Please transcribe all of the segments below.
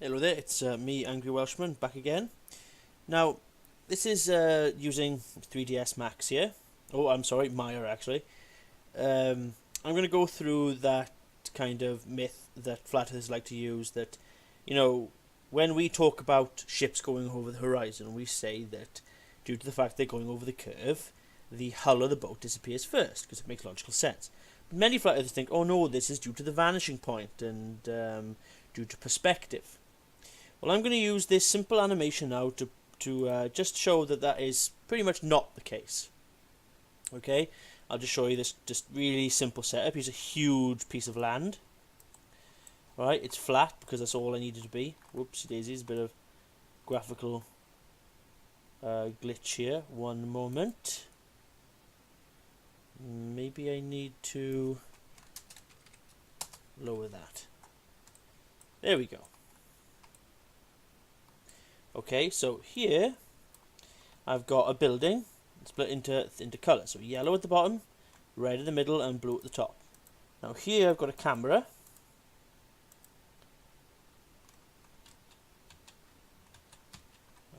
Hello there, it's me, Angry Welshman, back again. Now, this is using 3ds Max here. Oh, I'm sorry, Maya actually. I'm going to go through that kind of myth that flat earthers like to use, that, when we talk about ships going over the horizon, we say that due to the fact they're going over the curve, the hull of the boat disappears first, because it makes logical sense. But many flat earthers think, oh no, this is due to the vanishing point and due to perspective. Well, I'm going to use this simple animation now to just show that that is pretty much not the case. Okay, I'll just show you this just really simple setup. Here's a huge piece of land. Right, it's flat because that's all I needed to be. Whoopsie daisies, a bit of graphical glitch here. One moment. Maybe I need to lower that. There we go. Okay, so here I've got a building split into colours. So yellow at the bottom, red in the middle, and blue at the top. Now here I've got a camera.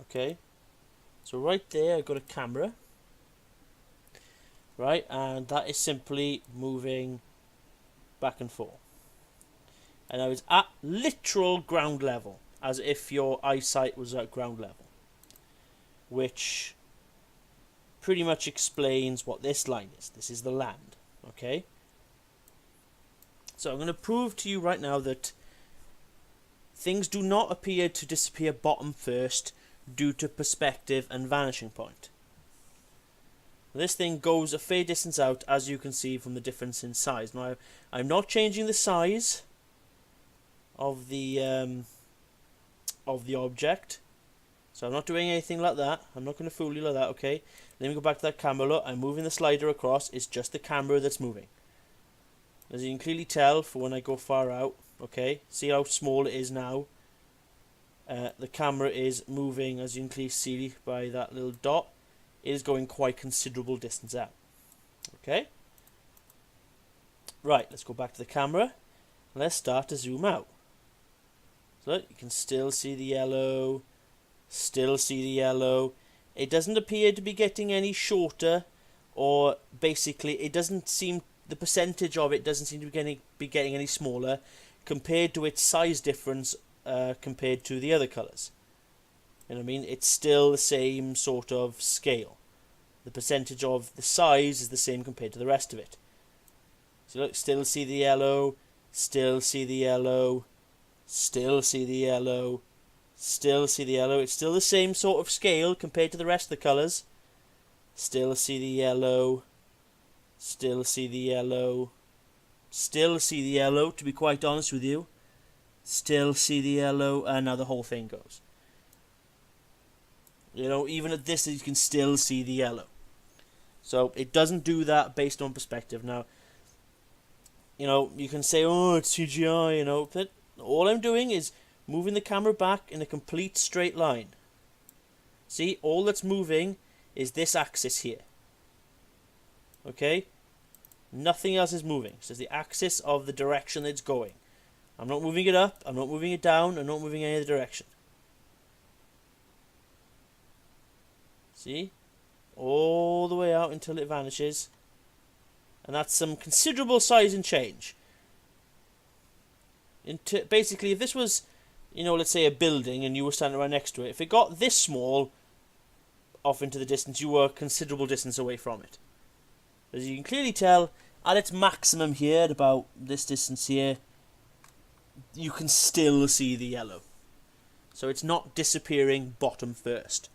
Okay, so right there I've got a camera. Right, and that is simply moving back and forth. And now it's at literal ground level, as if your eyesight was at ground level, which pretty much explains what this line is. This is the land, okay? So I'm going to prove to you right now that things do not appear to disappear bottom first due to perspective and vanishing point. This thing goes a fair distance out, as you can see from the difference in size. Now, I'm not changing the size of the object, so I'm not doing anything like that. I'm not going to fool you like that. Okay, let me go back to that camera. Look, I'm moving the slider across. It's just the camera that's moving, as you can clearly tell for when I go far out. Okay, see how small it is now. The camera is moving, as you can clearly see by that little dot. It is going quite considerable distance out. Okay, right, let's go back to the camera. Let's start to zoom out. So you can still see the yellow, still see the yellow. It doesn't appear to be getting any shorter, or basically it doesn't seem, the percentage of it doesn't seem to be getting any smaller compared to its size difference compared to the other colours. You know what I mean? It's still the same sort of scale. The percentage of the size is the same compared to the rest of it. So look, still see the yellow, still see the yellow, still see the yellow, still see the yellow. It's still the same sort of scale compared to the rest of the colours. Still see the yellow, still see the yellow, still see the yellow, to be quite honest with you. Still see the yellow, and now the whole thing goes. You know, even at this you can still see the yellow. So it doesn't do that based on perspective. Now, you know, you can say, oh, it's CGI, you know, but all I'm doing is moving the camera back in a complete straight line. See, all that's moving is this axis here. Okay? Nothing else is moving. So it's the axis of the direction that it's going. I'm not moving it up, I'm not moving it down, I'm not moving any other direction. See? All the way out until it vanishes. And that's some considerable size and change. Basically, if this was, you know, let's say a building and you were standing right next to it, if it got this small off into the distance, you were a considerable distance away from it. As you can clearly tell, at its maximum here, at about this distance here, you can still see the yellow. So it's not disappearing bottom first.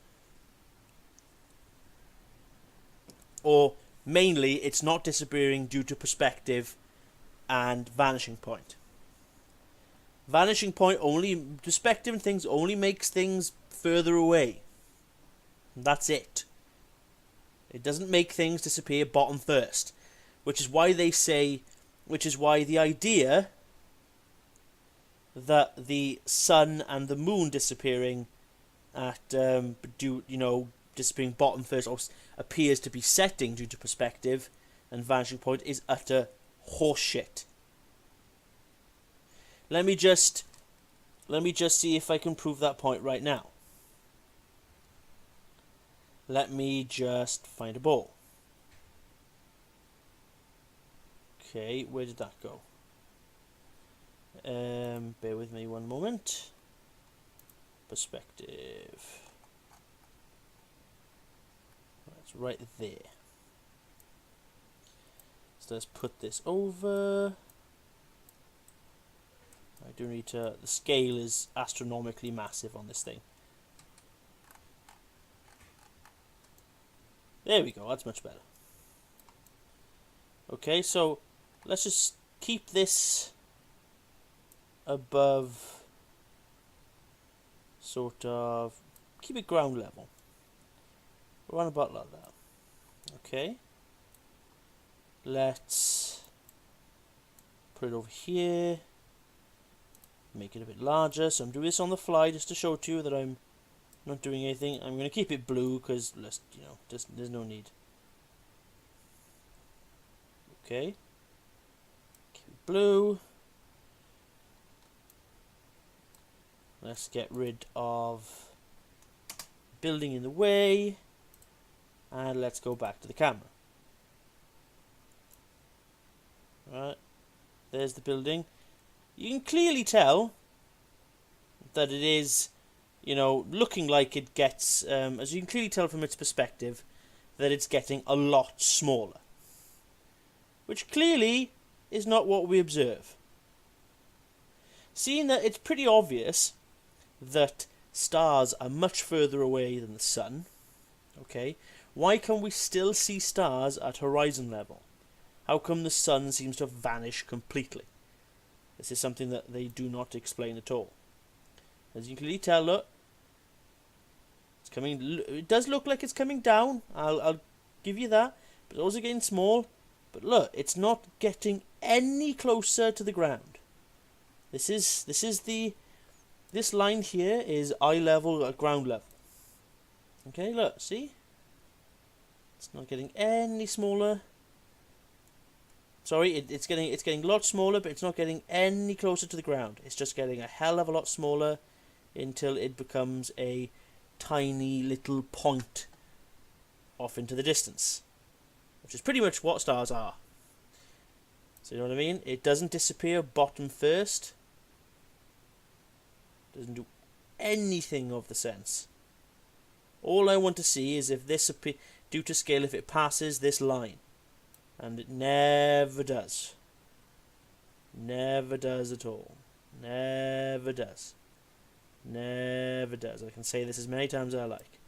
Or mainly, it's not disappearing due to perspective and vanishing point. Vanishing point only, perspective and things only makes things further away. That's it. It doesn't make things disappear bottom first. Which is why they say, which is why the idea that the sun and the moon disappearing at, disappearing bottom first, or appears to be setting due to perspective and vanishing point, is utter horseshit. Let me just let me just see if I can prove that point right now. Let me just find a ball. Okay, where did that go? Bear with me one moment. Perspective. It's right there. So let's put this over. I do need to... The scale is astronomically massive on this thing. There we go, that's much better. Okay, so let's just keep this above, sort of, keep it ground level. Around about like that. Okay. Let's put it over here. Make it a bit larger. So I'm doing this on the fly just to show to you that I'm not doing anything. I'm going to keep it blue because, you know, there's no need. Okay. Keep it blue. Let's get rid of building in the way. And let's go back to the camera. Right. There's the building. You can clearly tell that it is, you know, looking like it gets, as you can clearly tell from its perspective, that it's getting a lot smaller. Which clearly is not what we observe. Seeing that it's pretty obvious that stars are much further away than the sun, okay, why can we still see stars at horizon level? How come the sun seems to have vanished completely? This is something that they do not explain at all. As you can clearly tell, look, it's coming. It does look like it's coming down. I'll give you that. But it's also getting small. But look, it's not getting any closer to the ground. This line here is eye level at ground level. Okay, look, see? It's not getting any smaller. Sorry, it's getting a lot smaller, but it's not getting any closer to the ground. It's just getting a hell of a lot smaller until it becomes a tiny little point off into the distance, which is pretty much what stars are. So you know what I mean? It doesn't disappear bottom first. Doesn't do anything of the sense. All I want to see is if this, due to scale, if it passes this line. And it never does. Never does at all. Never does. Never does. I can say this as many times as I like.